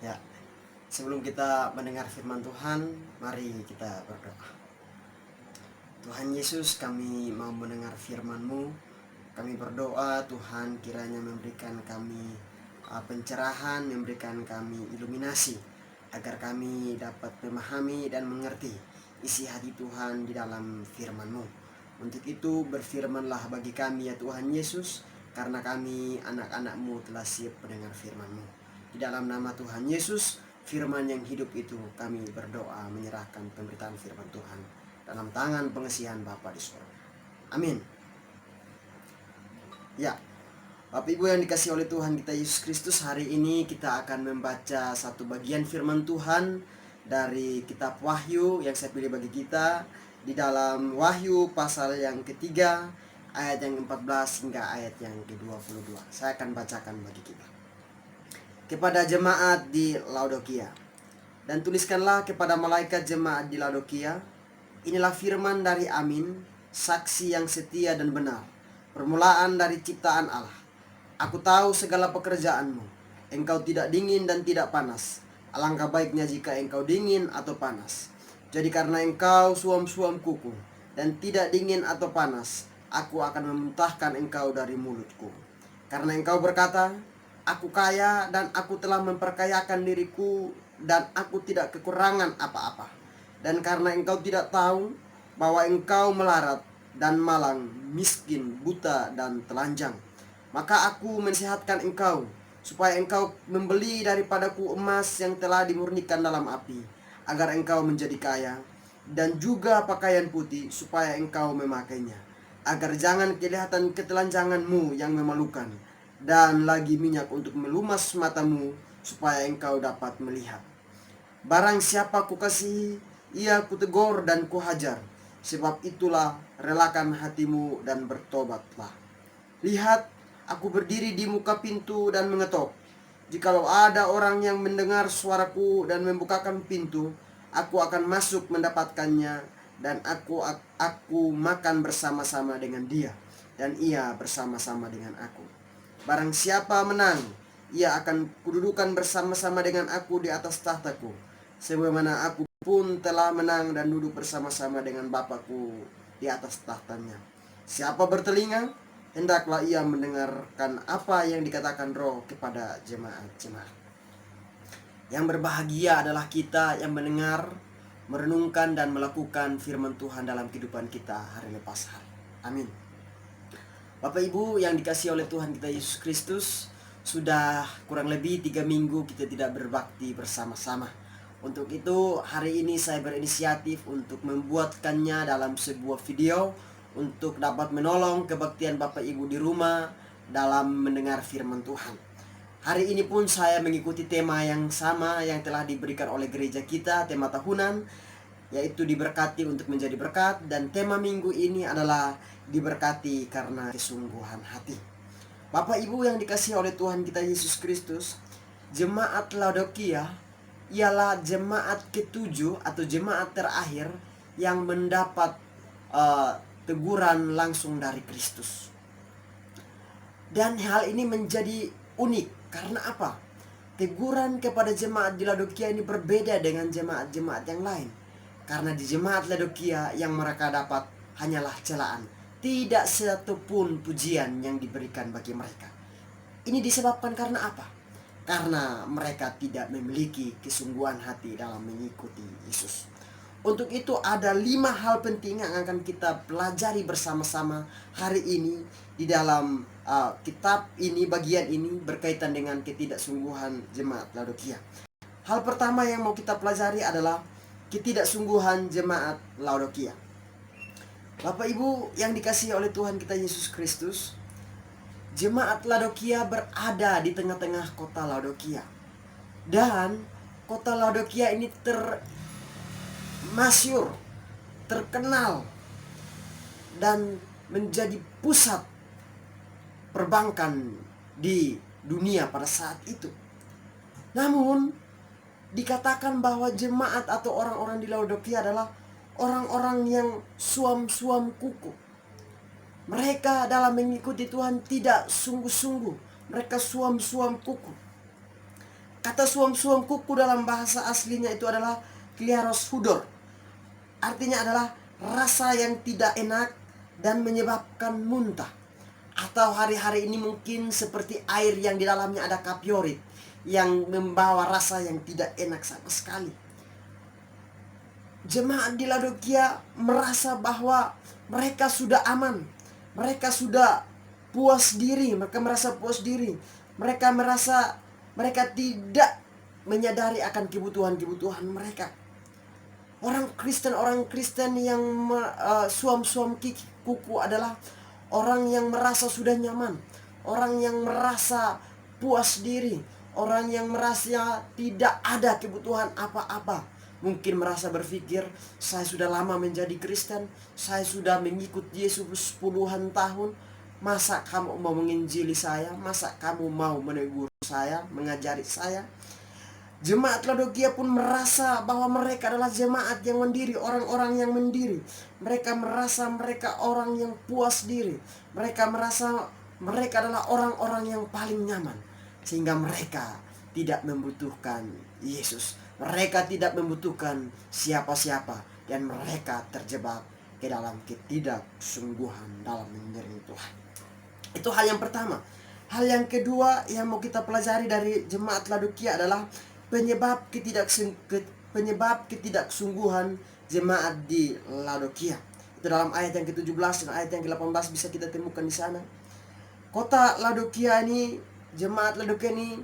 Ya, sebelum kita mendengar firman Tuhan, mari kita berdoa. Tuhan Yesus, kami mau mendengar firman-Mu. Kami berdoa Tuhan kiranya memberikan kami pencerahan, memberikan kami iluminasi, agar kami dapat memahami dan mengerti isi hati Tuhan di dalam firman-Mu. Untuk itu berfirmanlah bagi kami ya Tuhan Yesus, karena kami anak-anak-Mu telah siap mendengar firman-Mu. Di dalam nama Tuhan Yesus, firman yang hidup itu, kami berdoa menyerahkan pemberitaan firman Tuhan dalam tangan pengasihan Bapa di surga. Amin. Ya, Bapak Ibu yang dikasihi oleh Tuhan kita Yesus Kristus, hari ini kita akan membaca satu bagian firman Tuhan dari kitab Wahyu yang saya pilih bagi kita, di dalam Wahyu pasal yang ketiga, ayat yang 14 hingga ayat yang ke-22. Saya akan bacakan bagi kita. Kepada jemaat di Laodikia. Dan tuliskanlah kepada malaikat jemaat di Laodikia, inilah firman dari Amin, saksi yang setia dan benar, permulaan dari ciptaan Allah. Aku tahu segala pekerjaanmu. Engkau tidak dingin dan tidak panas. Alangkah baiknya jika engkau dingin atau panas. Jadi karena engkau suam-suam kuku dan tidak dingin atau panas, aku akan memuntahkan engkau dari mulutku. Karena engkau berkata, aku kaya dan aku telah memperkayakan diriku dan aku tidak kekurangan apa-apa. Dan karena engkau tidak tahu bahwa engkau melarat dan malang, miskin, buta dan telanjang, maka aku menasihatkan engkau, supaya engkau membeli daripadaku emas yang telah dimurnikan dalam api, agar engkau menjadi kaya, dan juga pakaian putih, supaya engkau memakainya, agar jangan kelihatan ketelanjanganmu yang memalukan, dan lagi minyak untuk melumas matamu, supaya engkau dapat melihat. Barang siapa kukasihi, ia kutegur dan kuhajar, sebab itulah relakan hatimu dan bertobatlah. Lihat, aku berdiri di muka pintu dan mengetok. Jikalau ada orang yang mendengar suaraku dan membukakan pintu, aku akan masuk mendapatkannya, dan aku makan bersama-sama dengan dia, dan ia bersama-sama dengan aku. Barang siapa menang, ia akan kududukan bersama-sama dengan aku di atas tahtaku, sebagaimana aku pun telah menang dan duduk bersama-sama dengan Bapakku di atas tahtanya. Siapa bertelinga, hendaklah ia mendengarkan apa yang dikatakan Roh kepada jemaat-jemaat. Yang berbahagia adalah kita yang mendengar, merenungkan dan melakukan firman Tuhan dalam kehidupan kita hari lepas hari. Amin. Bapak Ibu yang dikasihi oleh Tuhan kita Yesus Kristus, sudah kurang lebih 3 minggu kita tidak berbakti bersama-sama. Untuk itu hari ini saya berinisiatif untuk membuatkannya dalam sebuah video, untuk dapat menolong kebaktian Bapak Ibu di rumah dalam mendengar firman Tuhan. Hari ini pun saya mengikuti tema yang sama yang telah diberikan oleh gereja kita, tema tahunan, yaitu diberkati untuk menjadi berkat, dan tema minggu ini adalah diberkati karena kesungguhan hati. Bapak Ibu yang dikasihi oleh Tuhan kita Yesus Kristus, jemaat Laodikia ialah jemaat ketujuh atau jemaat terakhir yang mendapat teguran langsung dari Kristus. Dan hal ini menjadi unik karena apa? Teguran kepada jemaat di Laodikia ini berbeda dengan jemaat-jemaat yang lain. Karena di jemaat Laodikia yang mereka dapat hanyalah celaan, tidak satupun pujian yang diberikan bagi mereka. Ini disebabkan karena apa? Karena mereka tidak memiliki kesungguhan hati dalam mengikuti Yesus. Untuk itu ada 5 hal penting yang akan kita pelajari bersama-sama hari ini di dalam kitab ini, bagian ini berkaitan dengan ketidaksungguhan jemaat Laodikia. Hal pertama yang mau kita pelajari adalah ketidaksungguhan jemaat Laodikia. Bapak Ibu yang dikasihi oleh Tuhan kita Yesus Kristus, jemaat Laodikia berada di tengah-tengah kota Laodikia. Dan kota Laodikia ini masyhur, terkenal, dan menjadi pusat perbankan di dunia pada saat itu. Namun dikatakan bahwa jemaat atau orang-orang di Laodikia adalah orang-orang yang suam-suam kuku. Mereka dalam mengikuti Tuhan tidak sungguh-sungguh. Mereka suam-suam kuku. Kata suam-suam kuku dalam bahasa aslinya itu adalah kliaros hudor. Artinya adalah rasa yang tidak enak dan menyebabkan muntah. Atau hari-hari ini mungkin seperti air yang di dalamnya ada kapiorit yang membawa rasa yang tidak enak sama sekali. Jemaat di Laodikia merasa bahwa mereka sudah aman. Mereka sudah puas diri. Mereka merasa puas diri. Mereka merasa mereka tidak menyadari akan kebutuhan-kebutuhan mereka. Orang Kristen yang suam-suam kuku adalah orang yang merasa sudah nyaman. Orang yang merasa puas diri. Orang yang merasa tidak ada kebutuhan apa-apa. Mungkin merasa berpikir, saya sudah lama menjadi Kristen, saya sudah mengikut Yesus puluhan tahun. Masa kamu mau menginjili saya? Masa kamu mau menegur saya, mengajari saya? Jemaat Laodikia pun merasa bahwa mereka adalah jemaat yang mendiri, orang-orang yang mendiri. Mereka merasa mereka orang yang puas diri. Mereka merasa mereka adalah orang-orang yang paling nyaman. Sehingga mereka tidak membutuhkan Yesus. Mereka tidak membutuhkan siapa-siapa. Dan mereka terjebak ke dalam ketidaksungguhan dalam menyembah Tuhan. Itu hal yang pertama. Hal yang kedua yang mau kita pelajari dari jemaat Laodikia adalah penyebab ketidaksungguhan jemaat di Laodikia. Itu dalam ayat yang ke-17 dan ayat yang ke-18 bisa kita temukan di sana. Kota Laodikia ini, jemaat Laodikia ini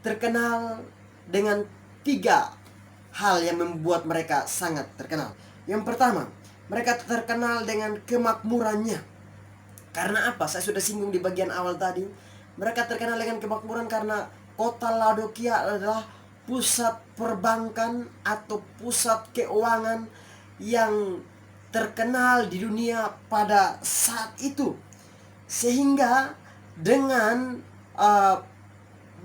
terkenal dengan 3 hal yang membuat mereka sangat terkenal. Yang pertama, mereka terkenal dengan kemakmurannya. Karena apa? Saya sudah singgung di bagian awal tadi. Mereka terkenal dengan kemakmuran karena kota Laodikia adalah pusat perbankan atau pusat keuangan yang terkenal di dunia pada saat itu. Sehingga dengan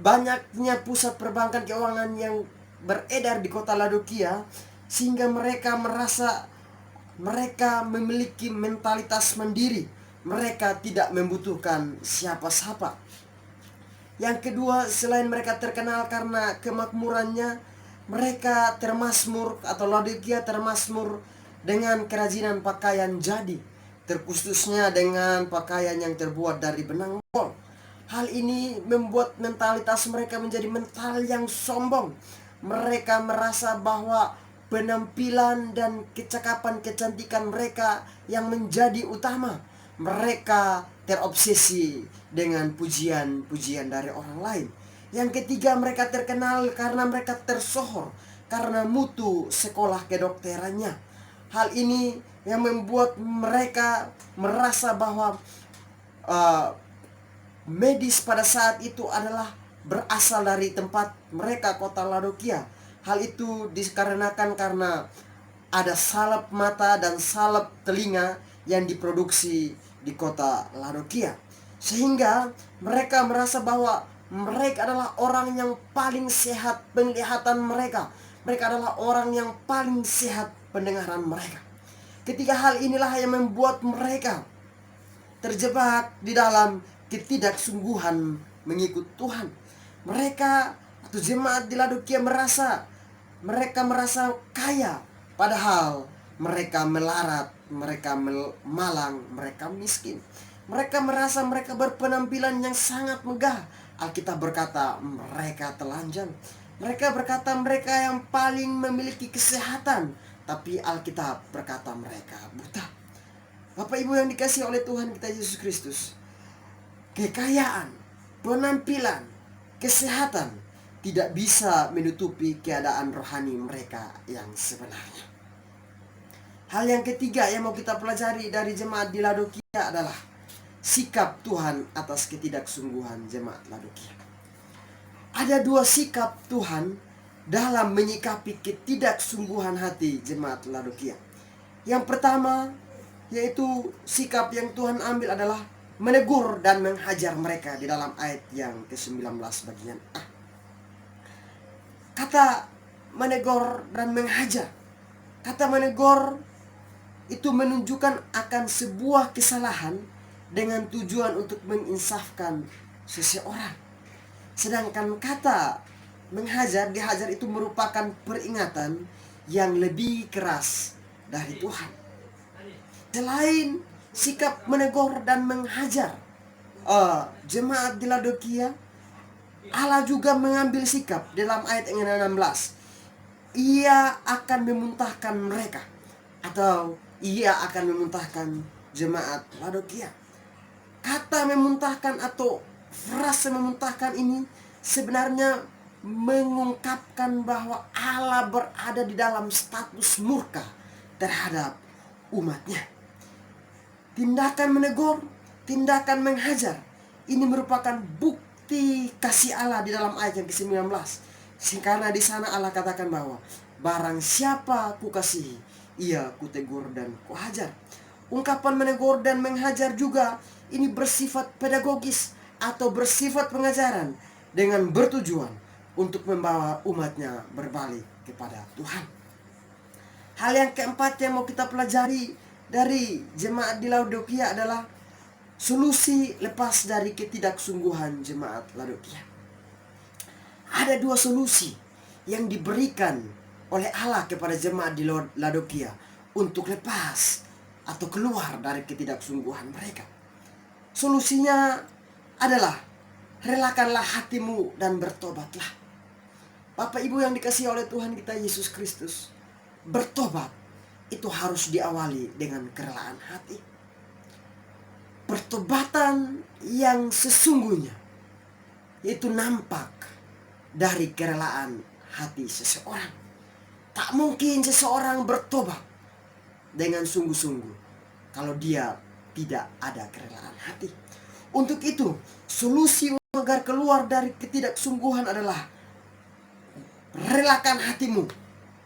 banyaknya pusat perbankan keuangan yang beredar di kota Laodikia, sehingga mereka merasa mereka memiliki mentalitas mandiri. Mereka tidak membutuhkan siapa-siapa. Yang kedua, selain mereka terkenal karena kemakmurannya, mereka termasmur atau Laodikia termasmur dengan kerajinan pakaian jadi, terkhususnya dengan pakaian yang terbuat dari benang wol. Hal ini membuat mentalitas mereka menjadi mental yang sombong. Mereka merasa bahwa penampilan dan kecakapan kecantikan mereka yang menjadi utama. Mereka terobsesi dengan pujian-pujian dari orang lain. Yang ketiga, mereka terkenal karena mereka tersohor karena mutu sekolah kedokterannya. Hal ini yang membuat mereka merasa bahwa medis pada saat itu adalah berasal dari tempat mereka, kota Laodikia. Hal itu dikarenakan karena ada salep mata dan salep telinga yang diproduksi di kota Laodikia. Sehingga mereka merasa bahwa mereka adalah orang yang paling sehat penglihatan mereka. Mereka adalah orang yang paling sehat pendengaran mereka. Ketiga hal inilah yang membuat mereka terjebak di dalam ketidaksungguhan mengikut Tuhan. Mereka atau jemaat di Laodikia merasa kaya, padahal mereka melarat, mereka malang, mereka miskin. Mereka merasa mereka berpenampilan yang sangat megah. Alkitab berkata mereka telanjang. Mereka berkata mereka yang paling memiliki kesehatan, tapi Alkitab berkata mereka buta. Bapak Ibu yang dikasihi oleh Tuhan kita Yesus Kristus, kekayaan, penampilan, kesehatan tidak bisa menutupi keadaan rohani mereka yang sebenarnya. Hal yang ketiga yang mau kita pelajari dari jemaat di Laodikia adalah sikap Tuhan atas ketidaksungguhan jemaat Laodikia. Ada 2 sikap Tuhan dalam menyikapi ketidaksungguhan hati jemaat Laodikia. Yang pertama, yaitu sikap yang Tuhan ambil adalah menegur dan menghajar mereka di dalam ayat yang ke-19 bagian A. Kata menegur dan menghajar. Kata menegur itu menunjukkan akan sebuah kesalahan dengan tujuan untuk menginsafkan seseorang. Sedangkan kata dihajar itu merupakan peringatan yang lebih keras dari Tuhan. Selain sikap menegur dan menghajar jemaat di Laodikia, Allah juga mengambil sikap dalam ayat yang 16. Ia akan memuntahkan mereka, atau ia akan memuntahkan jemaat Laodikia. Kata memuntahkan atau frase memuntahkan ini sebenarnya mengungkapkan bahwa Allah berada di dalam status murka terhadap umatnya. Tindakan menegur, tindakan menghajar, ini merupakan bukti kasih Allah di dalam ayat yang ke-19. Karena di sana Allah katakan bahwa barang siapa ku kasihi, ia kutegur dan kuhajar. Ungkapan menegur dan menghajar juga ini bersifat pedagogis atau bersifat pengajaran dengan bertujuan untuk membawa umatnya berbalik kepada Tuhan. Hal yang keempat yang mau kita pelajari dari jemaat di Laodikia adalah solusi lepas dari ketidaksungguhan jemaat Laodikia. Ada dua solusi yang diberikan oleh Allah kepada jemaat di Laodikia untuk lepas atau keluar dari ketidaksungguhan mereka. Solusinya adalah relakanlah hatimu dan bertobatlah. Bapak Ibu yang dikasihi oleh Tuhan kita Yesus Kristus, bertobat itu harus diawali dengan kerelaan hati. Pertobatan yang sesungguhnya itu nampak dari kerelaan hati seseorang. Tak mungkin seseorang bertobat dengan sungguh-sungguh kalau dia tidak ada kerelaan hati. Untuk itu, solusi agar keluar dari ketidaksungguhan adalah relakan hatimu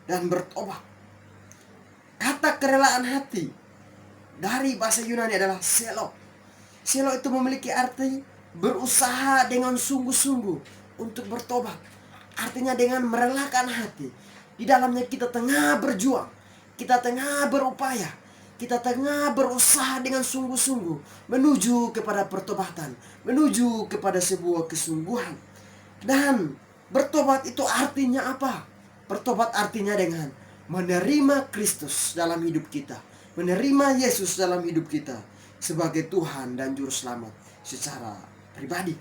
dan bertobat. Kata kerelaan hati dari bahasa Yunani adalah selo. Selo itu memiliki arti berusaha dengan sungguh-sungguh untuk bertobat. Artinya dengan merelakan hati. Di dalamnya kita tengah berjuang, kita tengah berupaya, kita tengah berusaha dengan sungguh-sungguh menuju kepada pertobatan, menuju kepada sebuah kesungguhan. Dan bertobat itu artinya apa? Bertobat artinya dengan menerima Kristus dalam hidup kita, menerima Yesus dalam hidup kita sebagai Tuhan dan Juru Selamat secara pribadi.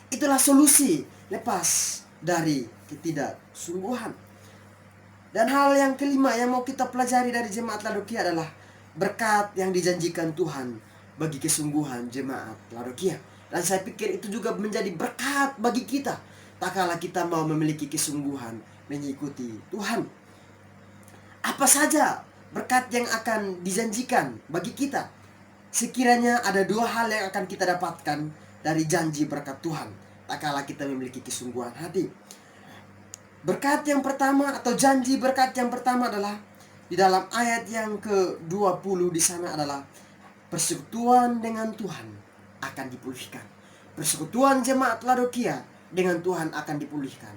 Itulah solusi lepas dari ketidaksungguhan. Dan hal yang kelima yang mau kita pelajari dari jemaat Laodikia adalah berkat yang dijanjikan Tuhan bagi kesungguhan jemaat Laodikia. Dan saya pikir itu juga menjadi berkat bagi kita, tak kala kita mau memiliki kesungguhan mengikuti Tuhan. Apa saja berkat yang akan dijanjikan bagi kita? Sekiranya ada dua hal yang akan kita dapatkan dari janji berkat Tuhan, tak kala kita memiliki kesungguhan hati. Berkat yang pertama atau janji berkat yang pertama adalah di dalam ayat yang ke-20 di sana adalah persekutuan dengan Tuhan akan dipulihkan. Persekutuan jemaat Laodikia dengan Tuhan akan dipulihkan.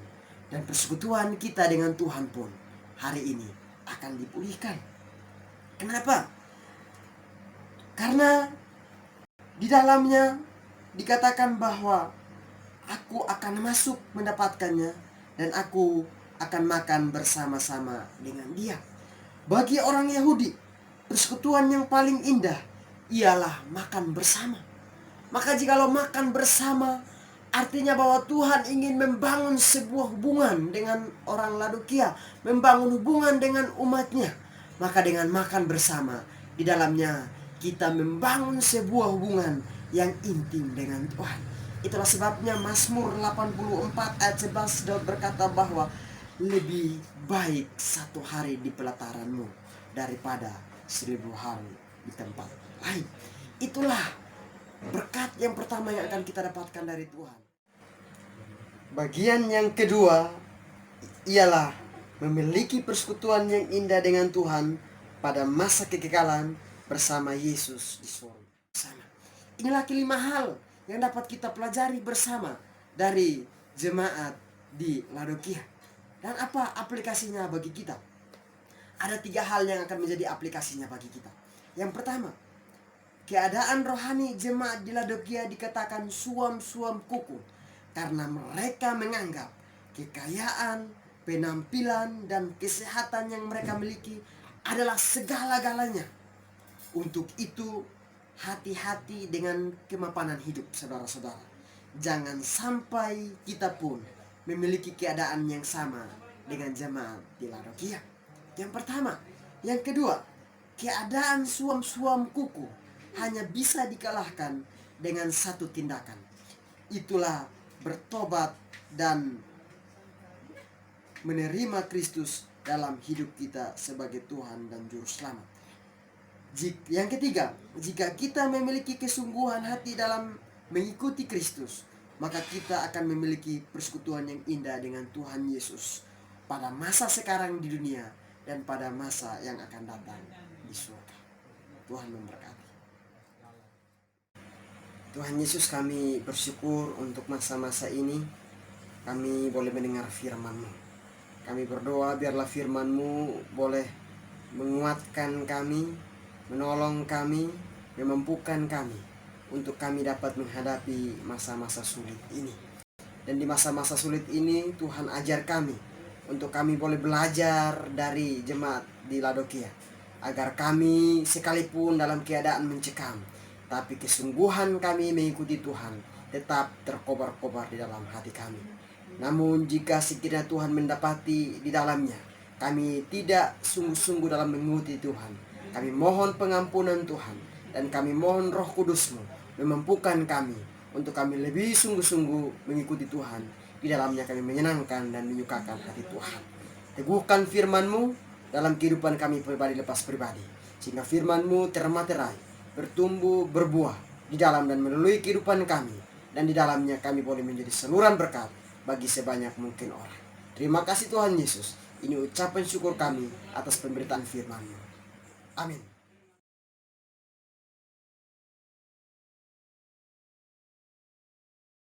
Dan persekutuan kita dengan Tuhan pun hari ini akan dipulihkan. Kenapa? Karena di dalamnya dikatakan bahwa aku akan masuk mendapatkannya dan aku akan makan bersama-sama dengan dia. Bagi orang Yahudi, persekutuan yang paling indah ialah makan bersama. Maka jikalau makan bersama, artinya bahwa Tuhan ingin membangun sebuah hubungan dengan orang Laodikia, membangun hubungan dengan umatnya. Maka dengan makan bersama, di dalamnya kita membangun sebuah hubungan yang intim dengan Tuhan. Itulah sebabnya Mazmur 84 ayat 11 Daud berkata bahwa lebih baik satu hari di pelataranmu daripada 1000 hari di tempat lain. Itulah berkat yang pertama yang akan kita dapatkan dari Tuhan. Bagian yang kedua ialah memiliki persekutuan yang indah dengan Tuhan pada masa kekekalan bersama Yesus di surga. Inilah kelima hal yang dapat kita pelajari bersama dari jemaat di Laodikia. Dan apa aplikasinya bagi kita? Ada 3 hal yang akan menjadi aplikasinya bagi kita. Yang pertama, keadaan rohani jemaat di Laodikia dikatakan suam-suam kuku karena mereka menganggap kekayaan, penampilan, dan kesehatan yang mereka miliki adalah segala-galanya. Untuk itu, hati-hati dengan kemapanan hidup, saudara-saudara. Jangan sampai kita pun memiliki keadaan yang sama dengan jemaat di Laodikia. Yang pertama. Yang kedua, keadaan suam-suam kuku hanya bisa dikalahkan dengan satu tindakan. Itulah bertobat dan menerima Kristus dalam hidup kita sebagai Tuhan dan Juru Selamat. Yang ketiga, jika kita memiliki kesungguhan hati dalam mengikuti Kristus, maka kita akan memiliki persekutuan yang indah dengan Tuhan Yesus pada masa sekarang di dunia dan pada masa yang akan datang di surga. Tuhan memberkati. Tuhan Yesus, kami bersyukur untuk masa-masa ini kami boleh mendengar firman-Mu. Kami berdoa biarlah firman-Mu boleh menguatkan kami, menolong kami, memampukan kami untuk kami dapat menghadapi masa-masa sulit ini. Dan di masa-masa sulit ini Tuhan ajar kami untuk kami boleh belajar dari jemaat di Laodikia, agar kami sekalipun dalam keadaan mencekam, tapi kesungguhan kami mengikuti Tuhan tetap terkobar-kobar di dalam hati kami. Namun jika sekiranya Tuhan mendapati di dalamnya kami tidak sungguh-sungguh dalam mengikuti Tuhan, kami mohon pengampunan Tuhan, dan kami mohon Roh Kudus-Mu memampukan kami untuk kami lebih sungguh-sungguh mengikuti Tuhan. Di dalamnya kami menyenangkan dan menyukakan hati Tuhan. Teguhkan firman-Mu dalam kehidupan kami pribadi lepas pribadi, sehingga firman-Mu termaterai, bertumbuh, berbuah di dalam dan melalui kehidupan kami, dan di dalamnya kami boleh menjadi saluran berkat bagi sebanyak mungkin orang. Terima kasih Tuhan Yesus. Ini ucapan syukur kami atas pemberitaan firman-Mu. Amin.